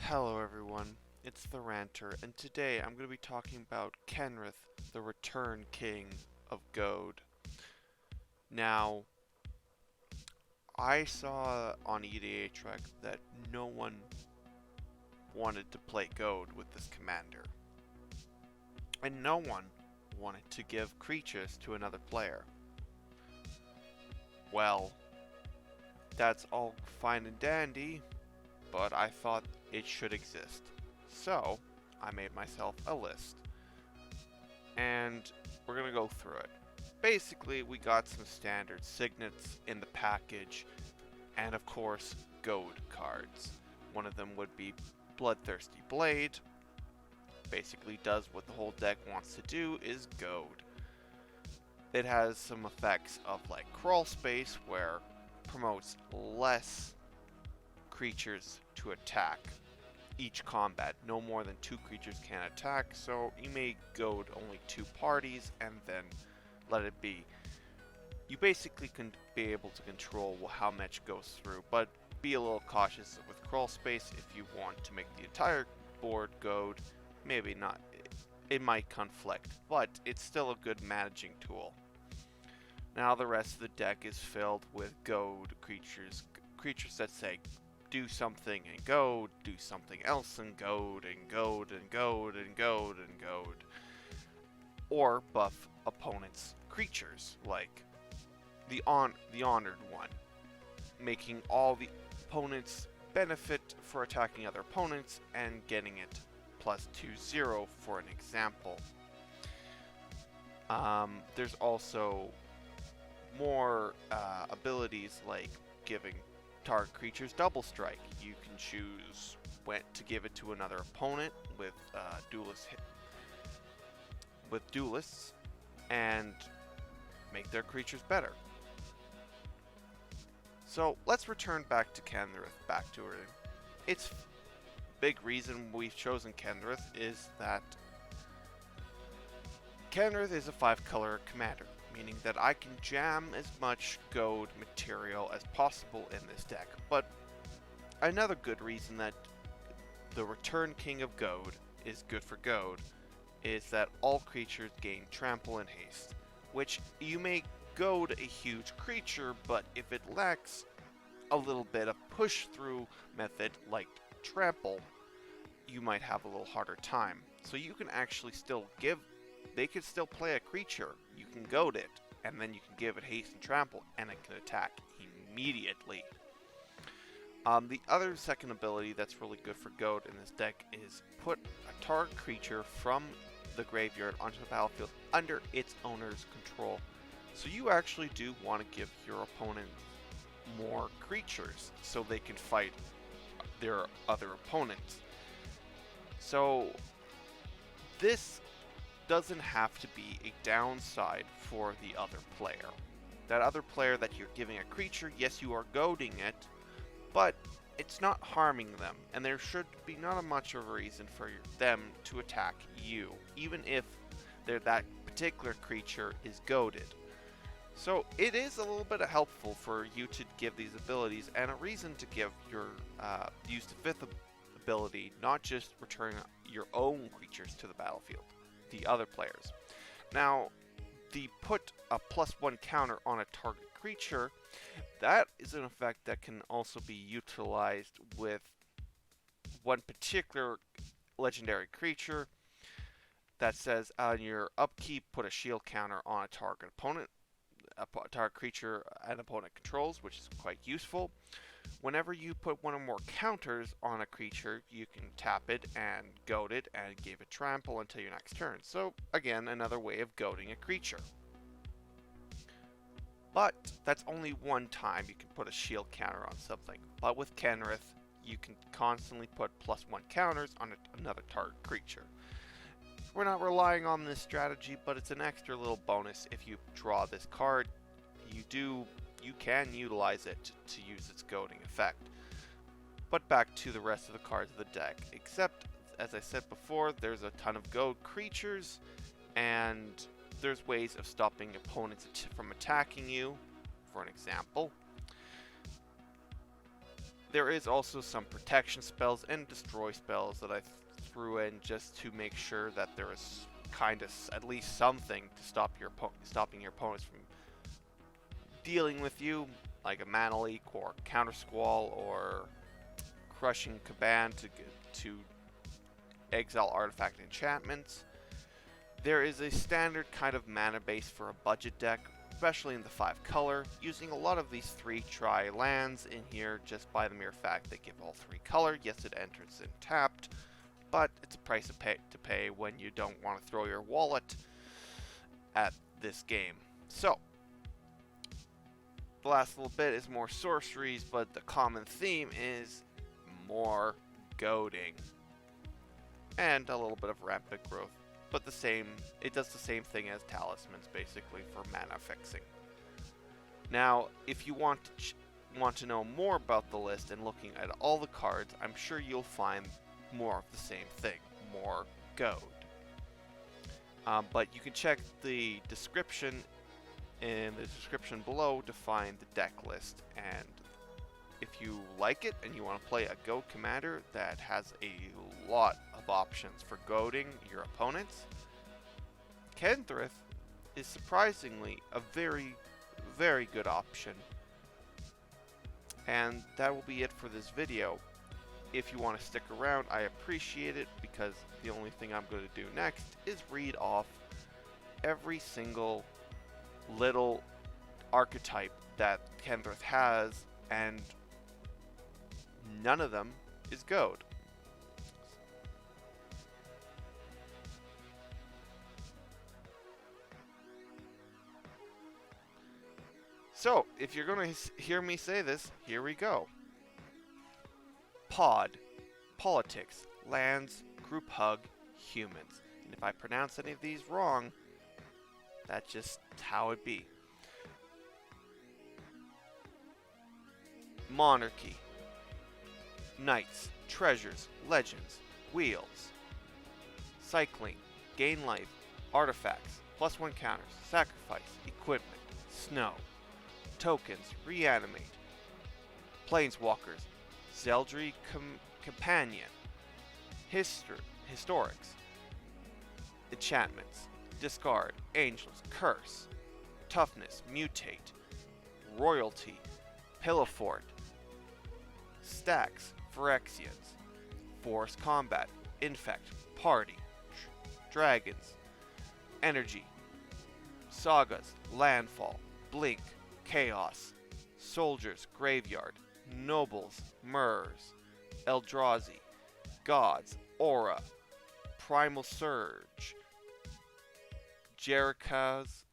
Hello everyone, it's the Ranter, and today I'm going to be talking about Kenrith, the Return King of Goad. Now, I saw on EDA Trek that no one wanted to play Goad with this commander, and no one wanted to give creatures to another player. Well, that's all fine and dandy, but I thought it should exist. So, I made myself a list, and we're going to go through it. Basically, we got some standard signets in the package, and of course, Goad cards. One of them would be Bloodthirsty Blade. Basically does what the whole deck wants to do, is Goad. It has some effects of like Crawl Space, where promotes less creatures to attack each combat. No more than 2 creatures can attack, so you may Goad only 2 parties and then let it be. You basically can be able to control how much goes through, but be a little cautious with Crawl Space if you want to make the entire board Goad. Maybe not. It might conflict, but it's still a good managing tool. Now the rest of the deck is filled with Goad creatures. Creatures that say do something and Goad, do something else and Goad, and Goad, and Goad, and Goad, and Goad. Or buff opponents' creatures, like the Honored One, making all the opponents benefit for attacking other opponents and getting it plus 2/0 for an example. There's also more abilities like giving target creatures double strike. You can choose when to give it to another opponent with duelists and make their creatures better. So let's return back to Kenrith, back to her. Its big reason we've chosen Kenrith is that Kenrith is a 5-color commander, meaning that I can jam as much Goad material as possible in this deck. But another good reason that the Return King of Goad is good for Goad is that all creatures gain trample and haste, which you may Goad a huge creature, but if it lacks a little bit of push through method like trample, you might have a little harder time. So you can actually still they could still play a creature, you can Goad it, and then you can give it haste and trample, and it can attack immediately. The other second ability that's really good for Goad in this deck is put a target creature from the graveyard onto the battlefield under its owner's control. So you actually do want to give your opponent more creatures so they can fight their other opponents. So this doesn't have to be a downside for the other player. That other player that you're giving a creature, yes, you are goading it, but it's not harming them, and there should be not much of a reason for them to attack you, even if that particular creature is goaded. So it is a little bit helpful for you to give these abilities, and a reason to give your use the 5th ability, not just return your own creatures to the battlefield, the other players. Now, the put a +1 counter on a target creature, that is an effect that can also be utilized with one particular legendary creature that says on your upkeep, put a shield counter on a target opponent, a target creature an opponent controls, which is quite useful. Whenever you put one or more counters on a creature, you can tap it and goad it and give it trample until your next turn. So again, another way of goading a creature. But that's only one time you can put a shield counter on something. But with Kenrith, you can constantly put +1 counters on another target creature. We're not relying on this strategy, but it's an extra little bonus if you draw this card. You can utilize it to use its goading effect. But back to the rest of the cards of the deck. Except, as I said before, there's a ton of goad creatures, and there's ways of stopping opponents from attacking you. For an example, There is also some protection spells and destroy spells that I threw in just to make sure that there is kind of at least something to stopping your opponents from dealing with you, like a mana leak or counter squall or crushing Caban to exile artifact enchantments. There is a standard kind of mana base for a budget deck, especially in the 5 color, using a lot of these 3-try lands in here just by the mere fact they give all 3 color. Yes, it enters in tapped, but it's a price to pay when you don't want to throw your wallet at this game. So, the last little bit is more sorceries, but the common theme is more goading. And a little bit of rampant growth. But it does the same thing as talismans, basically, for mana fixing. Now, if you want to know more about the list and looking at all the cards, I'm sure you'll find more of the same thing, more goad. But you can check the description in the description below to find the deck list, and if you like it and you want to play a goad commander that has a lot of options for goading your opponents, Kenrith is surprisingly a very, very good option. And that will be it for this video. If you want to stick around, I appreciate it, because the only thing I'm going to do next is read off every single little archetype that Kenrith has, and none of them is goad. So, if you're going to hear me say this, here we go. Pod, politics, lands, group hug, humans. And if I pronounce any of these wrong, that's just how it be. Monarchy, knights, treasures, legends, wheels, cycling, gain life, artifacts, +1 counters, sacrifice, equipment, snow, tokens, reanimate, planeswalkers, Zeldry companion, historics, enchantments, discard, angels, curse, toughness, mutate, royalty, Pillowfort, stacks, Phyrexians, force combat, infect, party, dragons, energy, sagas, landfall, blink, chaos, soldiers, graveyard, nobles, Murs, Eldrazi, gods, aura, primal surge, Jerich's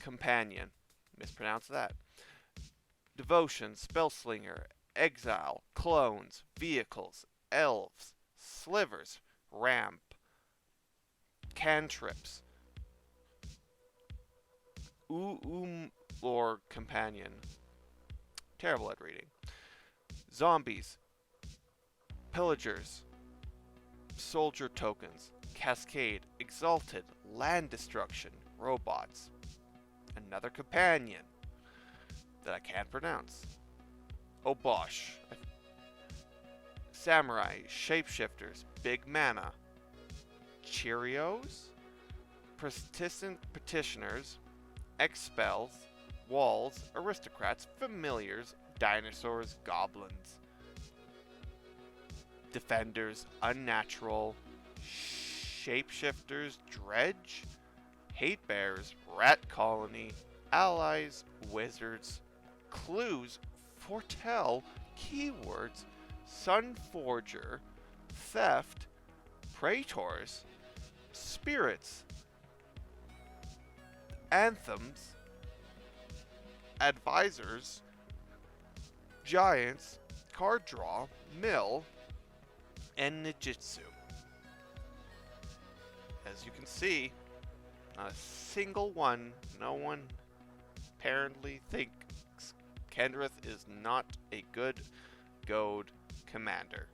companion, mispronounce that, devotion, spellslinger, exile, clones, vehicles, elves, slivers, ramp, cantrips, or companion. Terrible at reading. Zombies, pillagers, soldier tokens, cascade, exalted, land destruction, robots. Another companion that I can't pronounce. Obosh, samurai, shapeshifters, big mana, Cheerios, persistent petitioners, expels, walls, aristocrats, familiars, dinosaurs, goblins, defenders, unnatural, shapeshifters, dredge, hate bears, rat colony, allies, wizards, clues, foretell, keywords, sunforger, theft, praetors, spirits, anthems, advisors, giants, card draw, mill, and ninjutsu. As you can see, not a single one, no one apparently thinks Kenrith is not a good goad commander.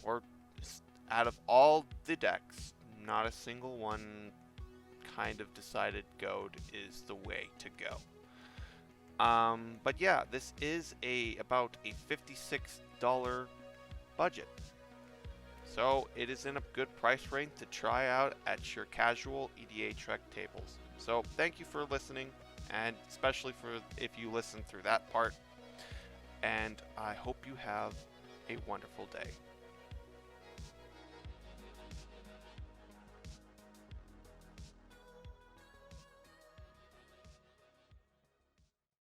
Or out of all the decks, not a single one kind of decided goad is the way to go. But yeah, this is about a $56 budget. So it is in a good price range to try out at your casual EDA Trek tables. So thank you for listening, and especially for if you listen through that part. And I hope you have a wonderful day.